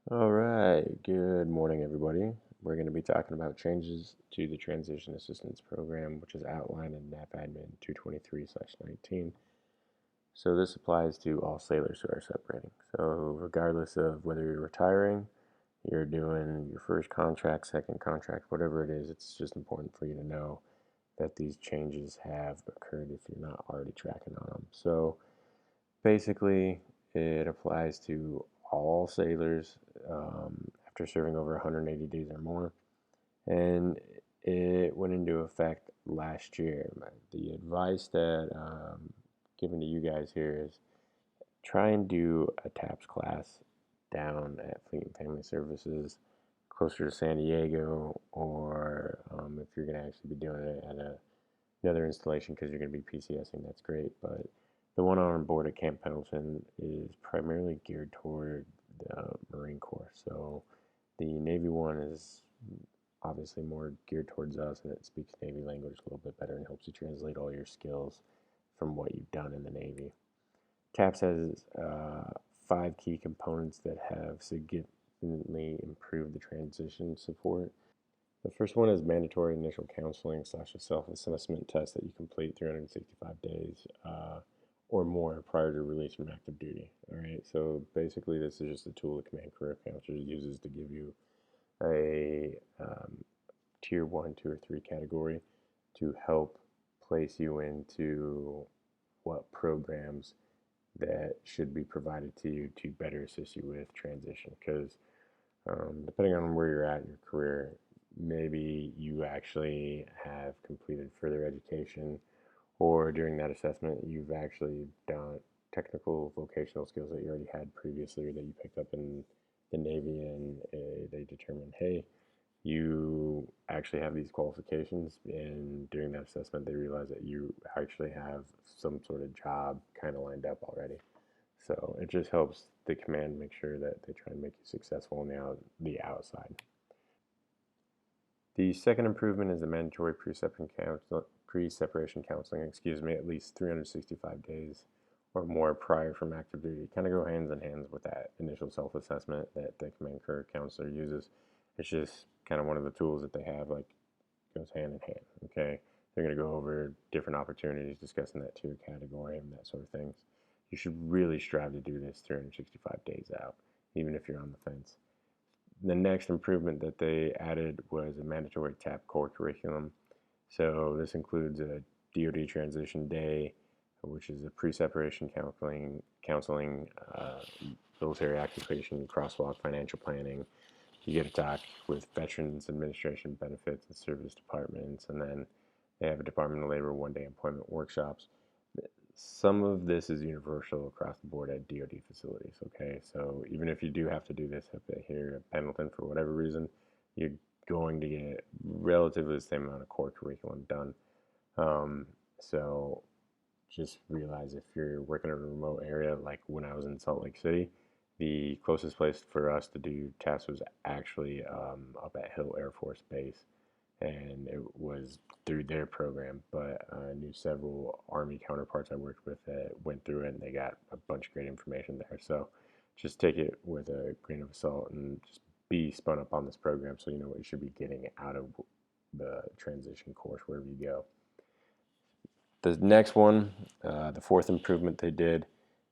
All right, good morning, everybody. We're going to be talking about changes to the Transition Assistance Program, which is outlined in NAP-Admin 223/19. So this applies to all sailors who are separating. So regardless of whether you're retiring, you're doing your first contract, second contract, whatever it is, it's just important for you to know that these changes have occurred if you're not already tracking on them. So basically, it applies to all sailors after serving over 180 days or more, and it went into effect last year. The advice that given to you guys here is try and do a TAPS class down at Fleet and Family Services closer to San Diego, or if you're going to actually be doing it at another installation because you're going to be PCSing, that's great. But the one on board at Camp Pendleton is primarily geared toward the Marine Corps. So the Navy one is obviously more geared towards us, and it speaks Navy language a little bit better and helps you translate all your skills from what you've done in the Navy. TAPS has 5 key components that have significantly improved the transition support. The first one is mandatory initial counseling slash a self-assessment test that you complete 365 days or more prior to release from active duty. All right, so basically this is just a tool the Command Career Counselor uses to give you a tier 1, 2, or 3 category to help place you into what programs that should be provided to you to better assist you with transition. Because depending on where you're at in your career, maybe you actually have completed further education, or during that assessment, you've actually done technical vocational skills that you already had previously or that you picked up in the Navy, and they determine, hey, you actually have these qualifications, and during that assessment, they realize that you actually have some sort of job kind of lined up already. So it just helps the command make sure that they try and make you successful on the outside. The second improvement is the mandatory pre-separation counseling, at least 365 days or more prior from active duty. Kind of go hands in hands with that initial self-assessment that the command career counselor uses. It's just kind of one of the tools that they have, like goes hand in hand. Okay, they're going to go over different opportunities, discussing that tier category and that sort of things. You should really strive to do this 365 days out, even if you're on the fence. The next improvement that they added was a mandatory TAP core curriculum. So this includes a DoD transition day, which is a pre-separation counseling, military occupation, crosswalk, financial planning. You get to talk with Veterans Administration benefits and service departments, and then they have a Department of Labor one-day employment workshops. Some of this is universal across the board at DoD facilities, okay? So even if you do have to do this up here at Pendleton for whatever reason, you're going to get relatively the same amount of core curriculum done. So just realize if you're working in a remote area, like when I was in Salt Lake City, the closest place for us to do tests was actually up at Hill Air Force Base, and it was through their program. But I knew several Army counterparts I worked with that went through it, and they got a bunch of great information there. So just take it with a grain of salt and just be spun up on this program so you know what you should be getting out of the transition course wherever you go. The next one, the fourth improvement they did,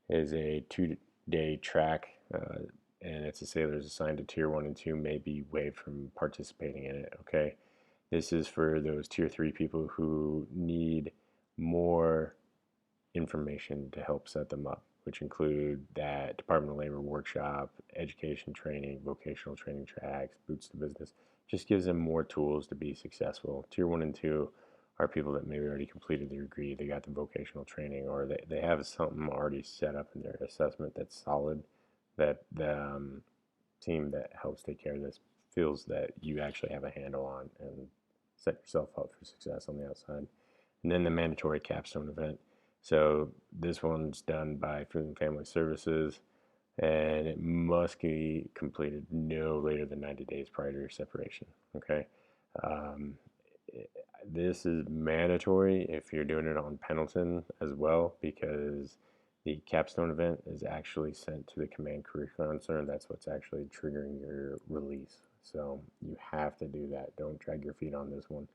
is a 2-day track, and it's a sailors assigned to Tier 1 and 2 may be waived from participating in it, okay? This is for those Tier 3 people who need more information to help set them up, which include that Department of Labor workshop, education training, vocational training tracks, boots to business. Just gives them more tools to be successful. Tier 1 and 2 are people that maybe already completed their degree, they got the vocational training, or they have something already set up in their assessment that's solid, that the team that helps take care of this feels that you actually have a handle on and set yourself up for success on the outside. And then the mandatory capstone event. So this one's done by Food and Family Services, and it must be completed no later than 90 days prior to your separation. Okay. Um, this is mandatory if you're doing it on Pendleton as well, because The capstone event is actually sent to the command career counselor, and that's what's actually triggering your release. So you have to do that. Don't drag your feet on this one.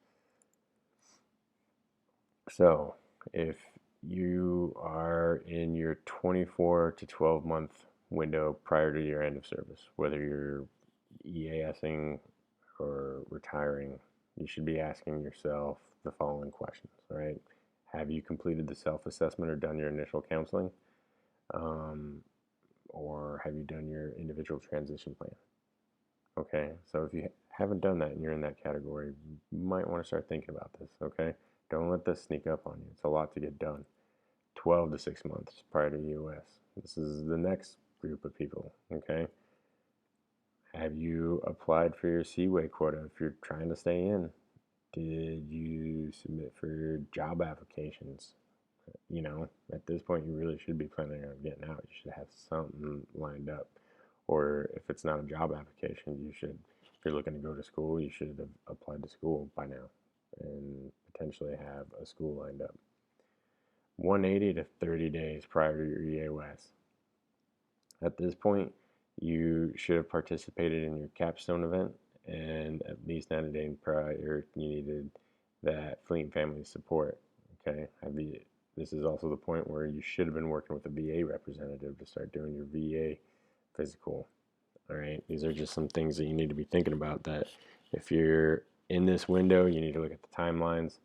So if you are in your 24 to 12 month window prior to your end of service, whether you're EASing or retiring, you should be asking yourself the following questions, right? Have you completed the self-assessment or done your initial counseling? Um, or have you done your individual transition plan? Okay, so if you haven't done that and you're in that category, you might want to start thinking about this, okay? Don't let this sneak up on you. It's a lot to get done. 12 to 6 months prior to US. This is the next group of people, okay? Have you applied for your Seaway quota if you're trying to stay in? Did you submit for your job applications? You know, at this point, you really should be planning on getting out. You should have something lined up. Or if it's not a job application, you should, if you're looking to go to school, you should have applied to school by now and potentially have a school lined up. 180 to 30 days prior to your EAS. At this point, you should have participated in your capstone event, and at least 90 days prior, you needed that fleet and family support. Okay, this is also the point where you should have been working with a VA representative to start doing your VA physical. All right, these are just some things that you need to be thinking about. That if you're in this window, you need to look at the timelines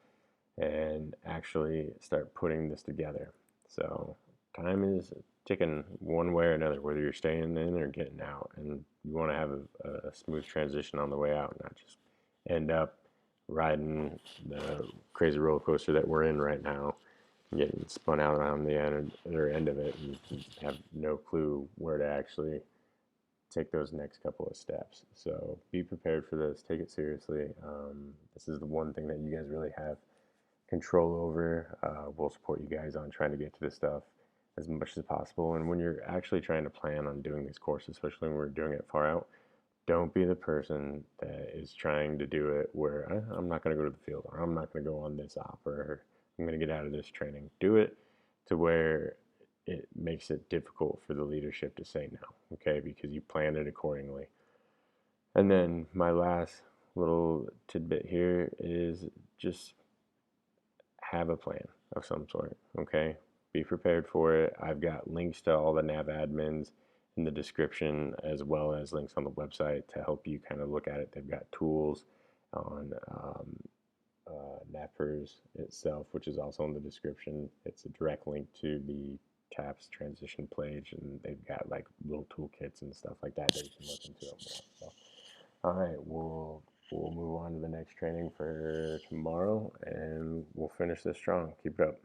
and actually start putting this together. So time is ticking one way or another, whether you're staying in or getting out, and you want to have a smooth transition on the way out, not just end up riding the crazy roller coaster that we're in right now, getting spun out on the other end of it, and have no clue where to actually take those next couple of steps. So be prepared for this. Take it seriously. This is the one thing that you guys really have control over. We'll support you guys on trying to get to this stuff as much as possible. And when you're actually trying to plan on doing these courses, especially when we're doing it far out, don't be the person that is trying to do it where I'm not going to go to the field, or I'm not going to go on this op, or I'm going to get out of this training. Do it to where it makes it difficult for the leadership to say no, okay, because you planned it accordingly. And then my last little tidbit here is just have a plan of some sort, okay? Be prepared for it. I've got links to all the nav admins in the description, as well as links on the website to help you kind of look at it. They've got tools on NAPERS itself, which is also in the description. It's a direct link to the TAPS transition page, and they've got like little toolkits and stuff like that that you can look into it more. So, all right, we'll move on to the next training for tomorrow, and we'll finish this strong. Keep it up.